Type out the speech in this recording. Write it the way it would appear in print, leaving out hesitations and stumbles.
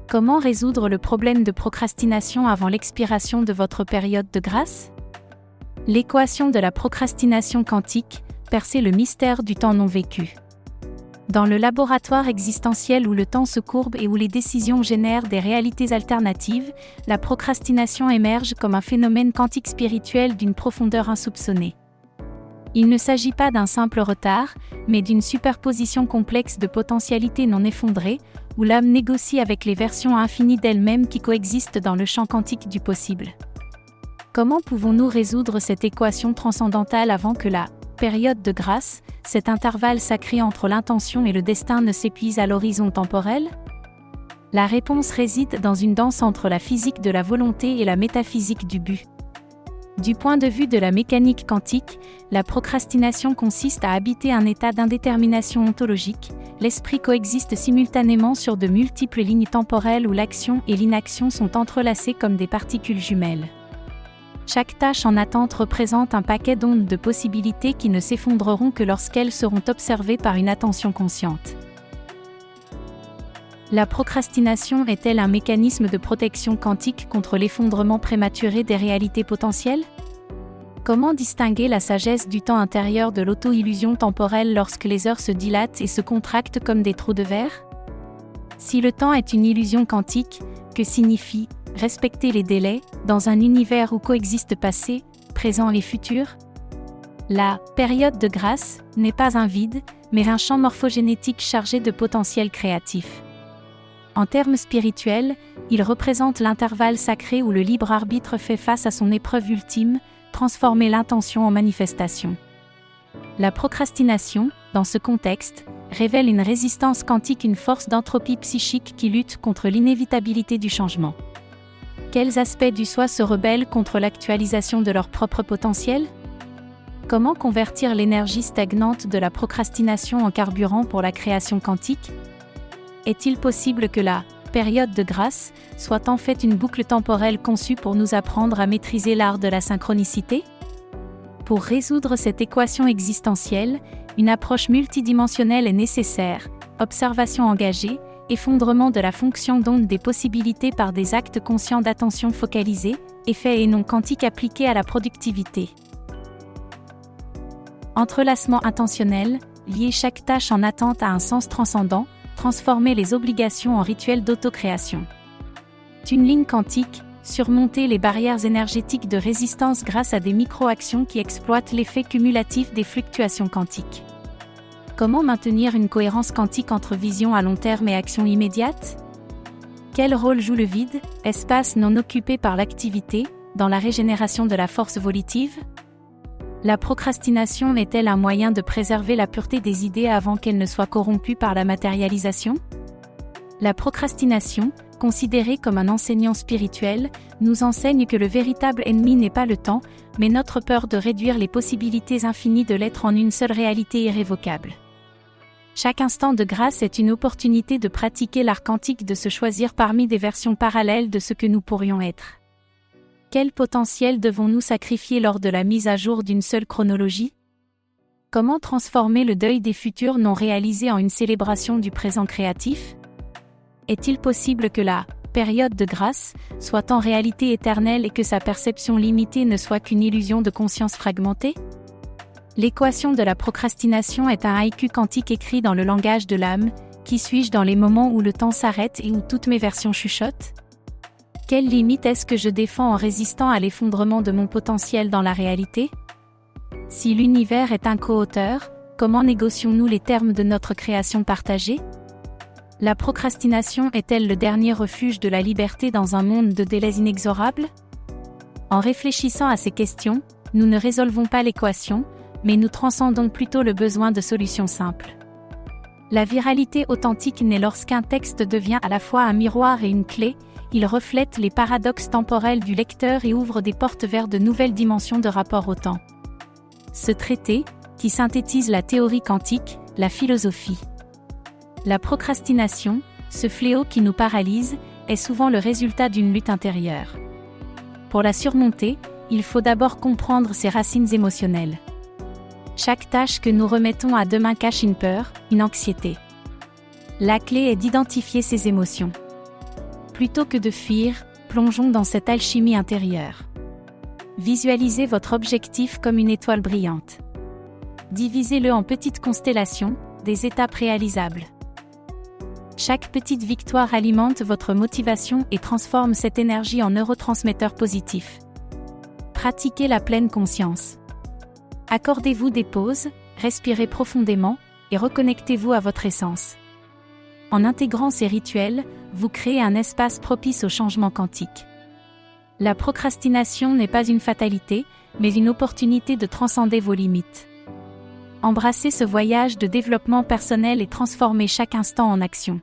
Comment résoudre le problème de procrastination avant l'expiration de votre période de grâce? L'équation de la procrastination quantique, percer le mystère du temps non vécu. Dans le laboratoire existentiel où le temps se courbe et où les décisions génèrent des réalités alternatives, la procrastination émerge comme un phénomène quantique spirituel d'une profondeur insoupçonnée. Il ne s'agit pas d'un simple retard, mais d'une superposition complexe de potentialités non effondrées, où l'âme négocie avec les versions infinies d'elle-même qui coexistent dans le champ quantique du possible. Comment pouvons-nous résoudre cette équation transcendantale avant que la période de grâce, cet intervalle sacré entre l'intention et le destin, ne s'épuise à l'horizon temporel? La réponse réside dans une danse entre la physique de la volonté et la métaphysique du but. Du point de vue de la mécanique quantique, la procrastination consiste à habiter un état d'indétermination ontologique. L'esprit coexiste simultanément sur de multiples lignes temporelles où l'action et l'inaction sont entrelacées comme des particules jumelles. Chaque tâche en attente représente un paquet d'ondes de possibilités qui ne s'effondreront que lorsqu'elles seront observées par une attention consciente. La procrastination est-elle un mécanisme de protection quantique contre l'effondrement prématuré des réalités potentielles? Comment distinguer la sagesse du temps intérieur de l'auto-illusion temporelle lorsque les heures se dilatent et se contractent comme des trous de verre? Si le temps est une illusion quantique, que signifie respecter les délais dans un univers où coexistent passé, présent et futur? La période de grâce n'est pas un vide, mais un champ morphogénétique chargé de potentiel créatif. En termes spirituels, il représente l'intervalle sacré où le libre arbitre fait face à son épreuve ultime, transformer l'intention en manifestation. La procrastination, dans ce contexte, révèle une résistance quantique, une force d'entropie psychique qui lutte contre l'inévitabilité du changement. Quels aspects du soi se rebellent contre l'actualisation de leur propre potentiel? Comment convertir l'énergie stagnante de la procrastination en carburant pour la création quantique? Est-il possible que la période de grâce soit en fait une boucle temporelle conçue pour nous apprendre à maîtriser l'art de la synchronicité? Pour résoudre cette équation existentielle, une approche multidimensionnelle est nécessaire: observation engagée, effondrement de la fonction d'onde des possibilités par des actes conscients d'attention focalisée, effet et non quantique appliqués à la productivité. Entrelacement intentionnel, lier chaque tâche en attente à un sens transcendant, transformer les obligations en rituels d'autocréation. Tuning quantique, surmonter les barrières énergétiques de résistance grâce à des micro-actions qui exploitent l'effet cumulatif des fluctuations quantiques. Comment maintenir une cohérence quantique entre vision à long terme et action immédiate? Quel rôle joue le vide, espace non occupé par l'activité, dans la régénération de la force volitive? La procrastination est-elle un moyen de préserver la pureté des idées avant qu'elles ne soient corrompues par la matérialisation? La procrastination, considérée comme un enseignant spirituel, nous enseigne que le véritable ennemi n'est pas le temps, mais notre peur de réduire les possibilités infinies de l'être en une seule réalité irrévocable. Chaque instant de grâce est une opportunité de pratiquer l'art quantique, de se choisir parmi des versions parallèles de ce que nous pourrions être. Quel potentiel devons-nous sacrifier lors de la mise à jour d'une seule chronologie? Comment transformer le deuil des futurs non réalisés en une célébration du présent créatif? Est-il possible que la période de grâce soit en réalité éternelle et que sa perception limitée ne soit qu'une illusion de conscience fragmentée? L'équation de la procrastination est un haïku quantique écrit dans le langage de l'âme. Qui suis-je dans les moments où le temps s'arrête et où toutes mes versions chuchotent? Quelle limite est-ce que je défends en résistant à l'effondrement de mon potentiel dans la réalité? Si l'univers est un co-auteur, comment négocions-nous les termes de notre création partagée? La procrastination est-elle le dernier refuge de la liberté dans un monde de délais inexorables? En réfléchissant à ces questions, nous ne résolvons pas l'équation, mais nous transcendons plutôt le besoin de solutions simples. La viralité authentique naît lorsqu'un texte devient à la fois un miroir et une clé. Il reflète les paradoxes temporels du lecteur et ouvre des portes vers de nouvelles dimensions de rapport au temps. Ce traité, qui synthétise la théorie quantique, la philosophie. La procrastination, ce fléau qui nous paralyse, est souvent le résultat d'une lutte intérieure. Pour la surmonter, il faut d'abord comprendre ses racines émotionnelles. Chaque tâche que nous remettons à demain cache une peur, une anxiété. La clé est d'identifier ces émotions. Plutôt que de fuir, plongeons dans cette alchimie intérieure. Visualisez votre objectif comme une étoile brillante. Divisez-le en petites constellations, des étapes réalisables. Chaque petite victoire alimente votre motivation et transforme cette énergie en neurotransmetteurs positifs. Pratiquez la pleine conscience. Accordez-vous des pauses, respirez profondément, et reconnectez-vous à votre essence. En intégrant ces rituels, vous créez un espace propice au changement quantique. La procrastination n'est pas une fatalité, mais une opportunité de transcender vos limites. Embrassez ce voyage de développement personnel et transformez chaque instant en action.